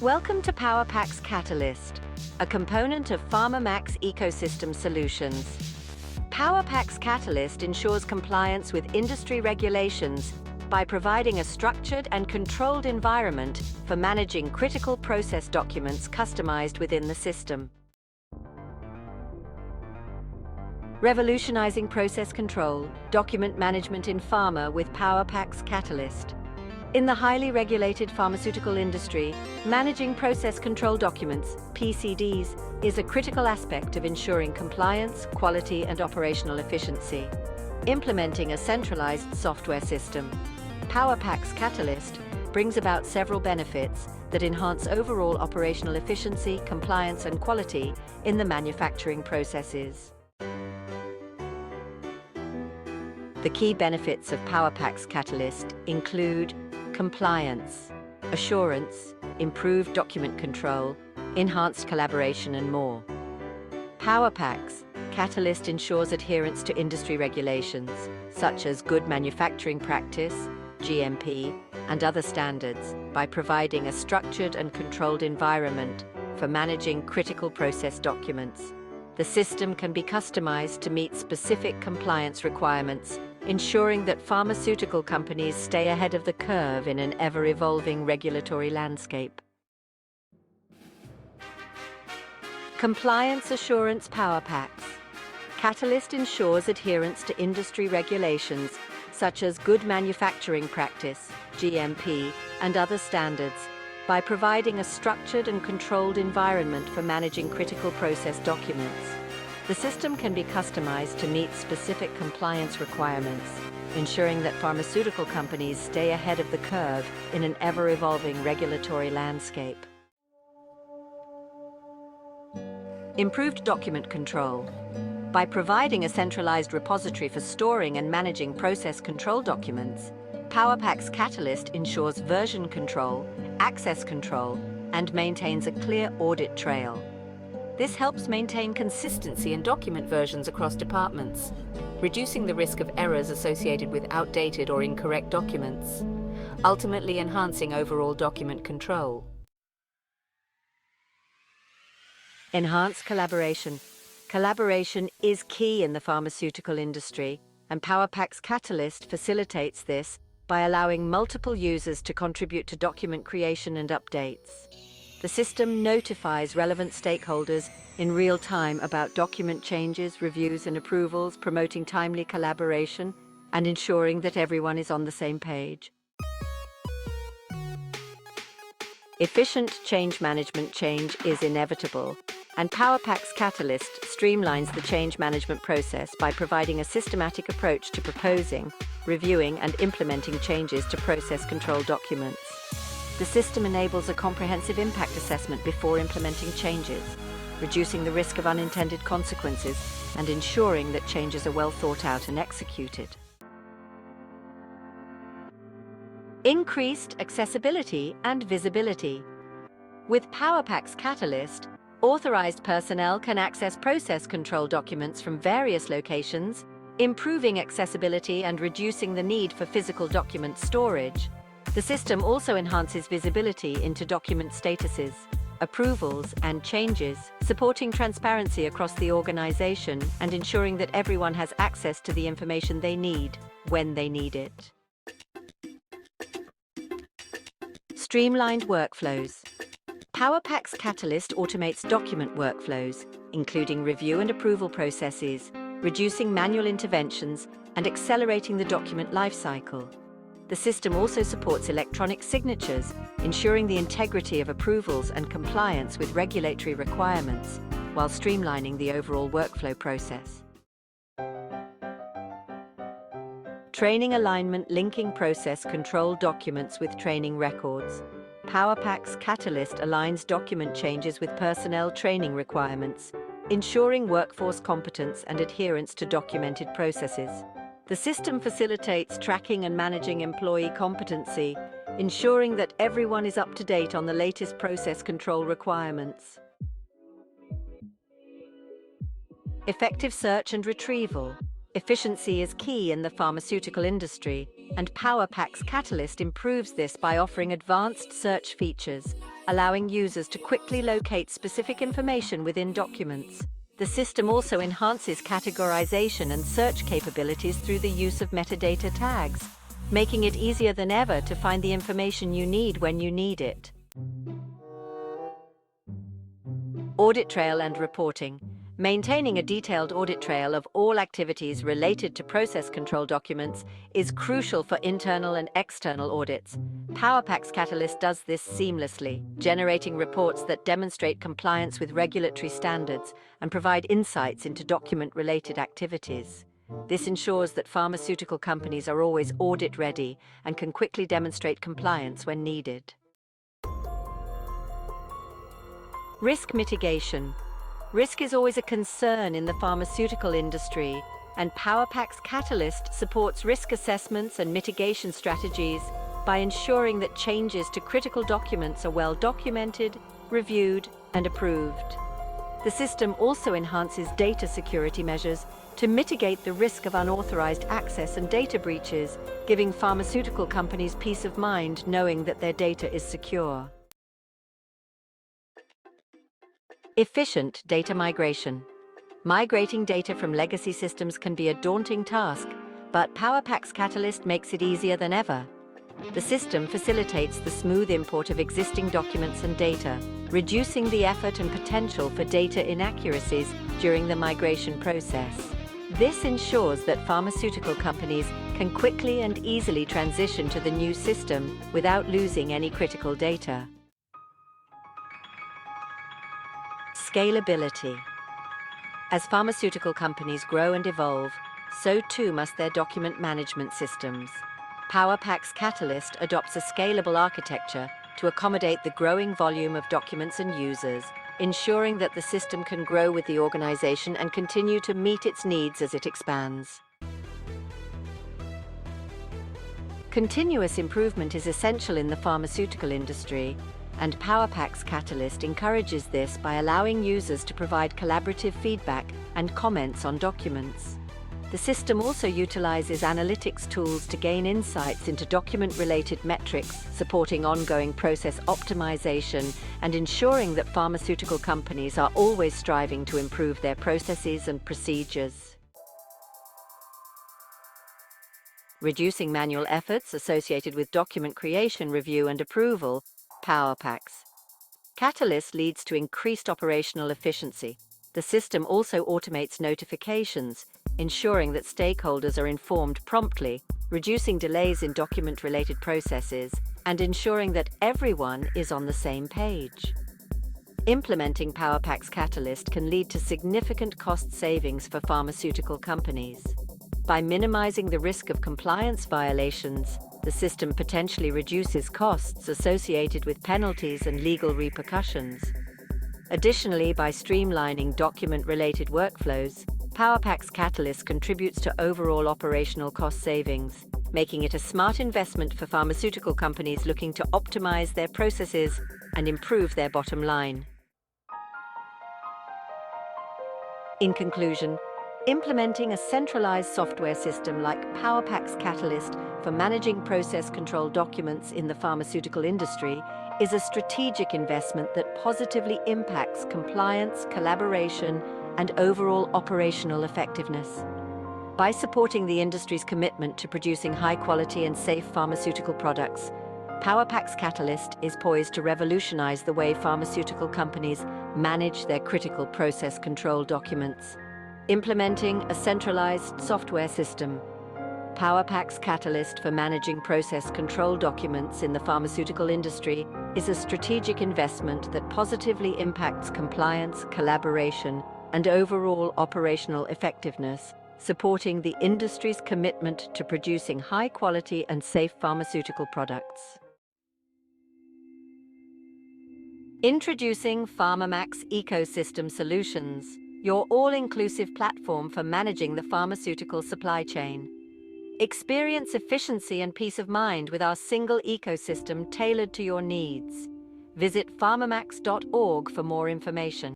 Welcome to PowerPacks Catalyst, a component of PharmaMax ecosystem solutions. PowerPacks Catalyst ensures compliance with industry regulations by providing a structured and controlled environment for managing critical process documents customized within the system. Revolutionizing process control, document management in pharma with PowerPacks Catalyst. In the highly regulated pharmaceutical industry, managing process control documents, PCDs, is a critical aspect of ensuring compliance, quality, and operational efficiency. Implementing a centralized software system, PowerPacks Catalyst brings about several benefits that enhance overall operational efficiency, compliance, and quality in the manufacturing processes. The key benefits of PowerPacks Catalyst include compliance, assurance, improved document control, enhanced collaboration, and more. PowerPacks Catalyst ensures adherence to industry regulations, such as good manufacturing practice, GMP, and other standards, by providing a structured and controlled environment for managing critical process documents. The system can be customized to meet specific compliance requirements, ensuring that pharmaceutical companies stay ahead of the curve in an ever-evolving regulatory landscape. Compliance Assurance PowerPacks. Catalyst ensures adherence to industry regulations such as good manufacturing practice, GMP, and other standards, by providing a structured and controlled environment for managing critical process documents. The system can be customized to meet specific compliance requirements, ensuring that pharmaceutical companies stay ahead of the curve in an ever-evolving regulatory landscape. Improved document control. By providing a centralized repository for storing and managing process control documents, PowerPacks Catalyst ensures version control, access control, and maintains a clear audit trail. This helps maintain consistency in document versions across departments, reducing the risk of errors associated with outdated or incorrect documents, ultimately enhancing overall document control. Enhanced collaboration. Collaboration is key in the pharmaceutical industry, and PowerPacks Catalyst facilitates this by allowing multiple users to contribute to document creation and updates. The system notifies relevant stakeholders in real time about document changes, reviews, and approvals, promoting timely collaboration and ensuring that everyone is on the same page. Efficient change management. Change is inevitable, and PowerPacks Catalyst streamlines the change management process by providing a systematic approach to proposing, reviewing, and implementing changes to process control documents. The system enables a comprehensive impact assessment before implementing changes, reducing the risk of unintended consequences and ensuring that changes are well thought out and executed. Increased accessibility and visibility. With PowerPacks Catalyst, authorized personnel can access process control documents from various locations, improving accessibility and reducing the need for physical document storage. The system also enhances visibility into document statuses, approvals, and changes, supporting transparency across the organization and ensuring that everyone has access to the information they need when they need it. Streamlined workflows. PowerPacks Catalyst automates document workflows, including review and approval processes, reducing manual interventions and accelerating the document lifecycle. The system also supports electronic signatures, ensuring the integrity of approvals and compliance with regulatory requirements, while streamlining the overall workflow process. Training alignment. Linking process control documents with training records. PowerPacks Catalyst aligns document changes with personnel training requirements, ensuring workforce competence and adherence to documented processes. The system facilitates tracking and managing employee competency, ensuring that everyone is up to date on the latest process control requirements. Effective search and retrieval. Efficiency is key in the pharmaceutical industry, and PowerPacks Catalyst improves this by offering advanced search features, allowing users to quickly locate specific information within documents. The system also enhances categorization and search capabilities through the use of metadata tags, making it easier than ever to find the information you need when you need it. Audit trail and reporting. Maintaining a detailed audit trail of all activities related to process control documents is crucial for internal and external audits. PowerPacks Catalyst does this seamlessly, generating reports that demonstrate compliance with regulatory standards and provide insights into document-related activities. This ensures that pharmaceutical companies are always audit-ready and can quickly demonstrate compliance when needed. Risk mitigation. Risk is always a concern in the pharmaceutical industry, and PowerPacks Catalyst supports risk assessments and mitigation strategies by ensuring that changes to critical documents are well documented, reviewed, and approved. The system also enhances data security measures to mitigate the risk of unauthorized access and data breaches, giving pharmaceutical companies peace of mind knowing that their data is secure. Efficient data migration. Migrating data from legacy systems can be a daunting task, but PowerPacks Catalyst makes it easier than ever. The system facilitates the smooth import of existing documents and data, reducing the effort and potential for data inaccuracies during the migration process. This ensures that pharmaceutical companies can quickly and easily transition to the new system without losing any critical data. Scalability. As pharmaceutical companies grow and evolve, so too must their document management systems. PowerPacks Catalyst adopts a scalable architecture to accommodate the growing volume of documents and users, ensuring that the system can grow with the organization and continue to meet its needs as it expands. Continuous improvement is essential in the pharmaceutical industry, and PowerPacks Catalyst encourages this by allowing users to provide collaborative feedback and comments on documents. The system also utilizes analytics tools to gain insights into document-related metrics, supporting ongoing process optimization and ensuring that pharmaceutical companies are always striving to improve their processes and procedures. Reducing manual efforts associated with document creation, review, and approval. PowerPacks Catalyst leads to increased operational efficiency. The system also automates notifications, ensuring that stakeholders are informed promptly, reducing delays in document-related processes, and ensuring that everyone is on the same page. Implementing PowerPacks Catalyst can lead to significant cost savings for pharmaceutical companies. By minimizing the risk of compliance violations, the system potentially reduces costs associated with penalties and legal repercussions. Additionally, by streamlining document-related workflows, PowerPacks Catalyst contributes to overall operational cost savings, making it a smart investment for pharmaceutical companies looking to optimize their processes and improve their bottom line. In conclusion, implementing a centralized software system like PowerPacks Catalyst for managing process control documents in the pharmaceutical industry is a strategic investment that positively impacts compliance, collaboration, and overall operational effectiveness. By supporting the industry's commitment to producing high-quality and safe pharmaceutical products, PowerPacks Catalyst is poised to revolutionize the way pharmaceutical companies manage their critical process control documents. Implementing a centralized software system. PowerPacks Catalyst for managing process control documents in the pharmaceutical industry is a strategic investment that positively impacts compliance, collaboration, and overall operational effectiveness, supporting the industry's commitment to producing high-quality and safe pharmaceutical products. Introducing PharmaMax Ecosystem Solutions, your all-inclusive platform for managing the pharmaceutical supply chain. Experience efficiency and peace of mind with our single ecosystem tailored to your needs. Visit pharmamax.org for more information.